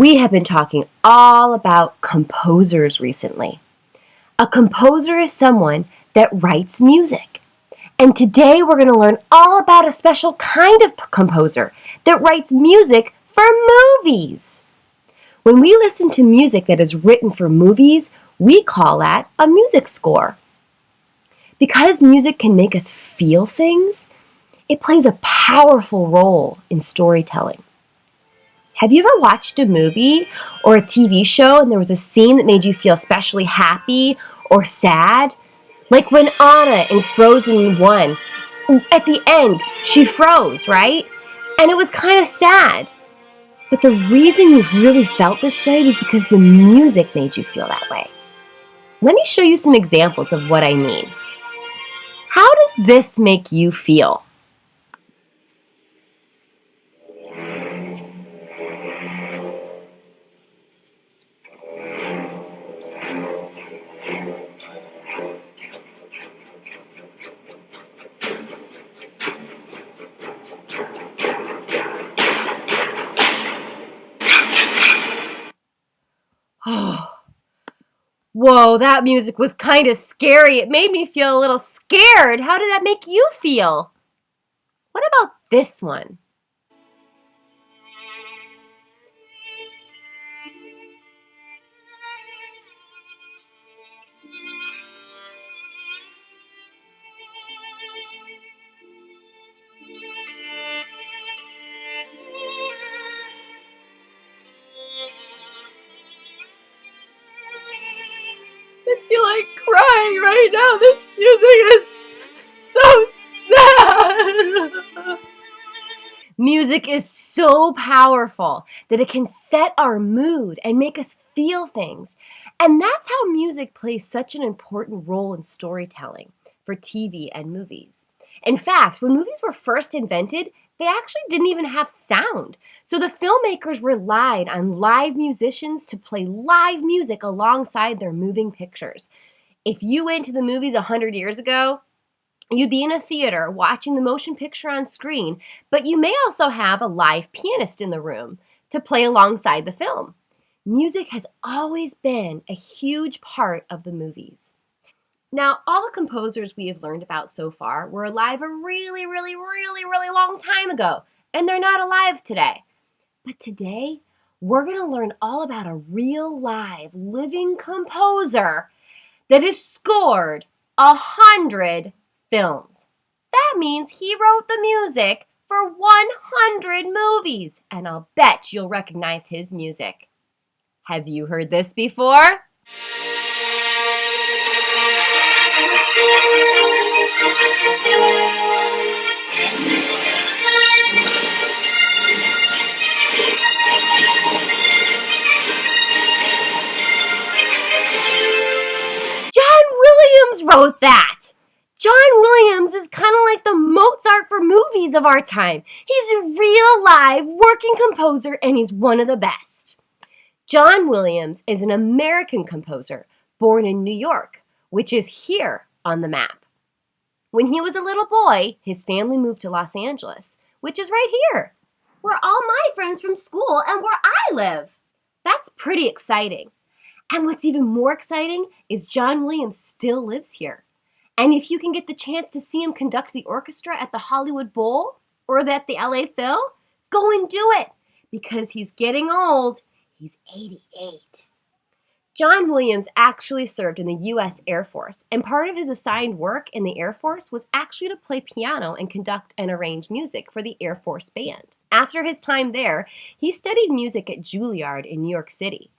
We have been talking all about composers recently. A composer is someone that writes music. And today we're going to learn all about a special kind of composer that writes music for movies. When we listen to music that is written for movies, we call that a music score. Because music can make us feel things, it plays a powerful role in storytelling. Have you ever watched a movie or a TV show and there was a scene that made you feel especially happy or sad? Like when Anna in Frozen 1, at the end, she froze, right? And it was kind of sad. But the reason you really felt this way was because the music made you feel that way. Let me show you some examples of what I mean. How does this make you feel? Whoa, that music was kind of scary. It made me feel a little scared. How did that make you feel? What about this one? I feel like crying right now. This music is so sad. Music is so powerful that it can set our mood and make us feel things. And that's how music plays such an important role in storytelling for TV and movies. In fact, when movies were first invented, they actually didn't even have sound. So the filmmakers relied on live musicians to play live music alongside their moving pictures. If you went to the movies 100 years ago, you'd be in a theater watching the motion picture on screen, but you may also have a live pianist in the room to play alongside the film. Music has always been a huge part of the movies. Now, all the composers we have learned about so far were alive a really long time ago, and they're not alive today. But today, we're going to learn all about a real live living composer that has scored 100 films. That means he wrote the music for 100 movies, and I'll bet you'll recognize his music. Have you heard this before? John Williams wrote that! John Williams is kind of like the Mozart for movies of our time. He's a real live working composer and he's one of the best. John Williams is an American composer born in New York, which is here on the map. When he was a little boy, his family moved to Los Angeles, which is right here, where all my friends from school and where I live. That's pretty exciting. And what's even more exciting is John Williams still lives here. And if you can get the chance to see him conduct the orchestra at the Hollywood Bowl or at the LA Phil, go and do it because he's getting old. He's 88. John Williams actually served in the U.S. Air Force, and part of his assigned work in the Air Force was actually to play piano and conduct and arrange music for the Air Force Band. After his time there, he studied music at Juilliard in New York City.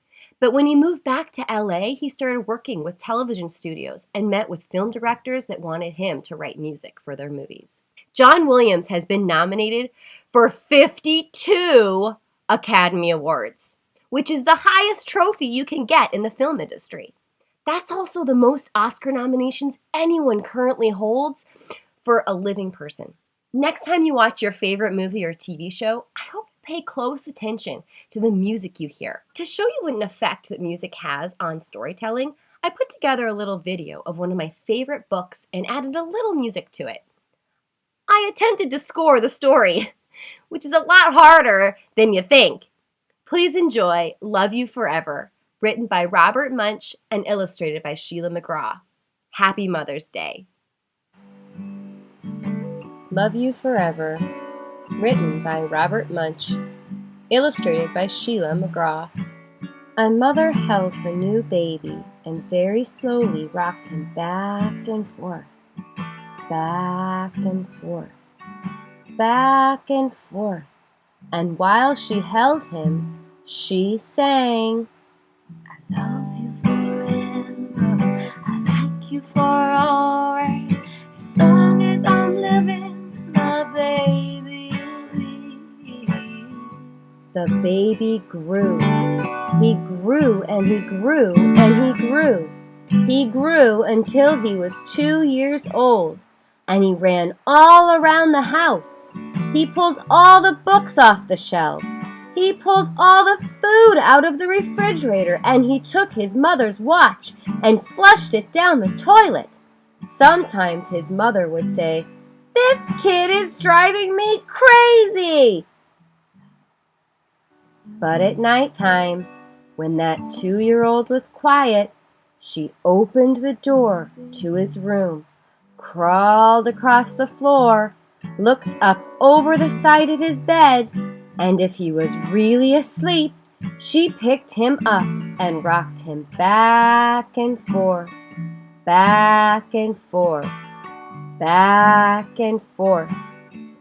But when he moved back to LA, he started working with television studios and met with film directors that wanted him to write music for their movies. John Williams has been nominated for 52 Academy Awards, which is the highest trophy you can get in the film industry. That's also the most Oscar nominations anyone currently holds for a living person. Next time you watch your favorite movie or TV show, I hope pay close attention to the music you hear. To show you what an effect that music has on storytelling, I put together a little video of one of my favorite books and added a little music to it. I attempted to score the story, which is a lot harder than you think. Please enjoy Love You Forever, written by Robert Munsch and illustrated by Sheila McGraw. Happy Mother's Day. Love You Forever, written by Robert Munsch, illustrated by Sheila McGraw. A mother held her new baby and very slowly rocked him back and forth, back and forth, back and forth. And while she held him, she sang, I love you forever, I like you for always, as long as I'm living, my baby. The baby grew. He grew and he grew and he grew. He grew until he was 2 years old, and he ran all around the house. He pulled all the books off the shelves. He pulled all the food out of the refrigerator, and he took his mother's watch and flushed it down the toilet. Sometimes his mother would say, "This kid is driving me crazy." But at nighttime, when that 2-year-old was quiet, she opened the door to his room, crawled across the floor, looked up over the side of his bed, and if he was really asleep, she picked him up and rocked him back and forth, back and forth, back and forth.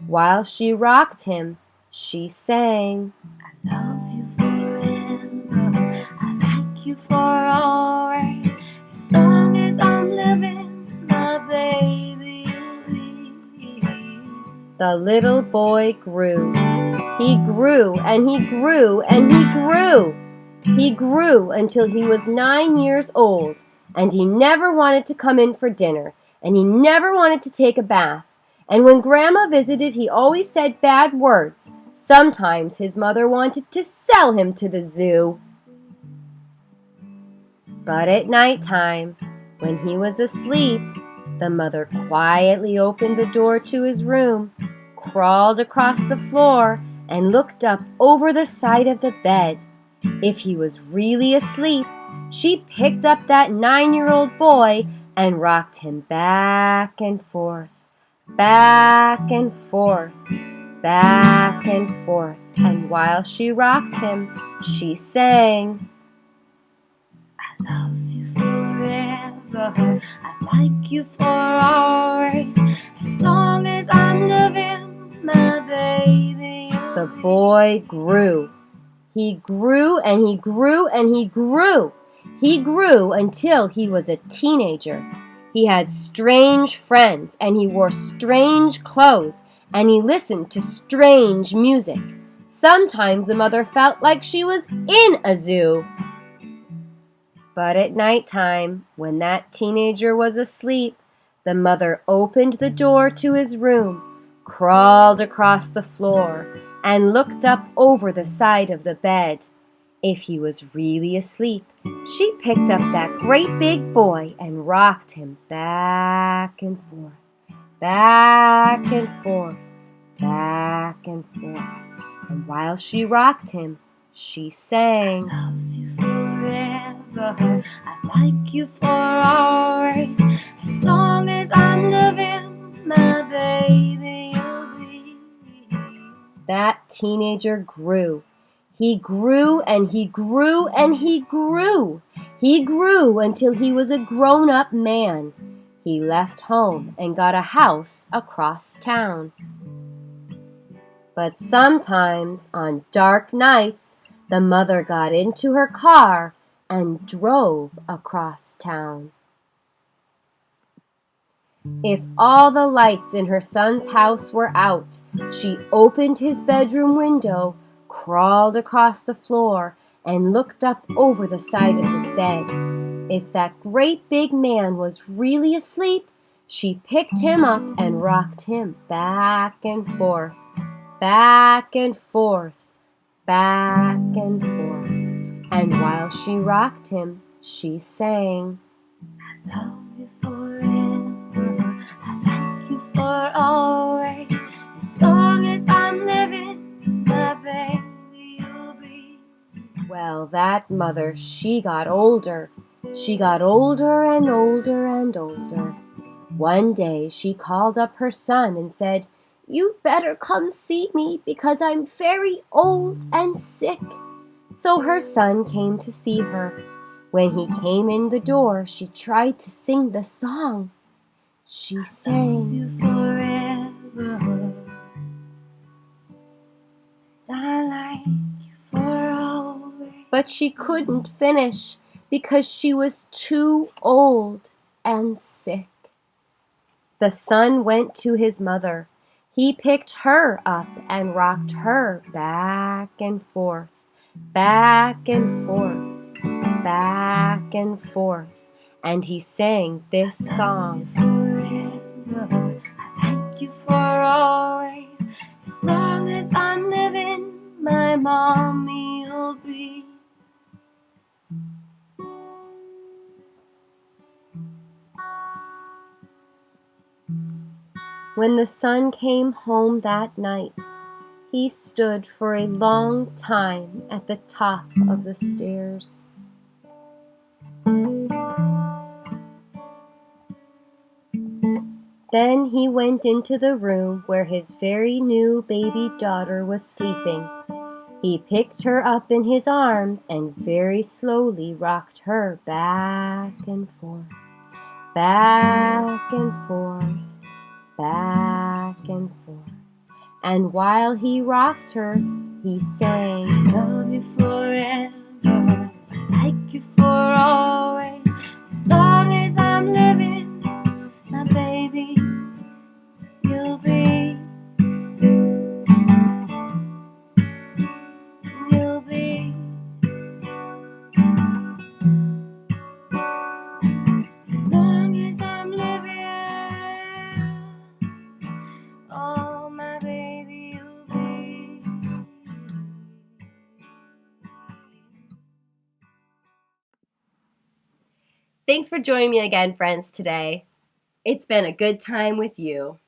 While she rocked him, she sang, I love you forever, I like you for always, as long as I'm living, my baby. The little boy grew. He grew and he grew and he grew. He grew until he was 9 years old, and he never wanted to come in for dinner, and he never wanted to take a bath. And when Grandma visited, he always said bad words. Sometimes his mother wanted to sell him to the zoo. But at nighttime, when he was asleep, the mother quietly opened the door to his room, crawled across the floor, and looked up over the side of the bed. If he was really asleep, she picked up that 9-year-old boy and rocked him back and forth, back and forth, back and forth. And while she rocked him, she sang, I love you forever, I like you for always, as long as I'm living, my baby. The boy grew. He grew and he grew and he grew. He grew until he was a teenager. He had strange friends, and he wore strange clothes, and he listened to strange music. Sometimes the mother felt like she was in a zoo. But at nighttime, when that teenager was asleep, the mother opened the door to his room, crawled across the floor, and looked up over the side of the bed. If he was really asleep, she picked up that great big boy and rocked him back and forth, back and forth, back and forth. And while she rocked him, she sang, I love you forever, I like you for always, as long as I'm living, my baby you'll be. That teenager grew. He grew and he grew and he grew. He grew until he was a grown-up man. He left home and got a house across town. But sometimes, on dark nights, the mother got into her car and drove across town. If all the lights in her son's house were out, she opened his bedroom window, crawled across the floor, and looked up over the side of his bed. If that great big man was really asleep, she picked him up and rocked him back and forth, back and forth, back and forth. And while she rocked him, she sang, I love you forever, I like you for always, as long as I'm living, my baby you'll be. that mother, she got older. She got older and older and older. One day she called up her son and said, "You'd better come see me because I'm very old and sick." So her son came to see her. When he came in the door, she tried to sing the song. She sang, "You forever, I like you for always." But she couldn't finish because she was too old and sick. The son went to his mother. He picked her up and rocked her back and forth, back and forth, back and forth. And he sang this song. Forever, I like you for always. As long as I'm living, my mommy'll be. When the son came home that night, he stood for a long time at the top of the stairs. Then he went into the room where his very new baby daughter was sleeping. He picked her up in his arms and very slowly rocked her back and forth, back and forth, back and forth. And while he rocked her, he sang, "Love you forever, like you for always. As long as I'm living, my baby, you'll be, you'll be." As long as I'm living, oh, my baby, you'll be. Thanks for joining me again, friends, today. It's been a good time with you.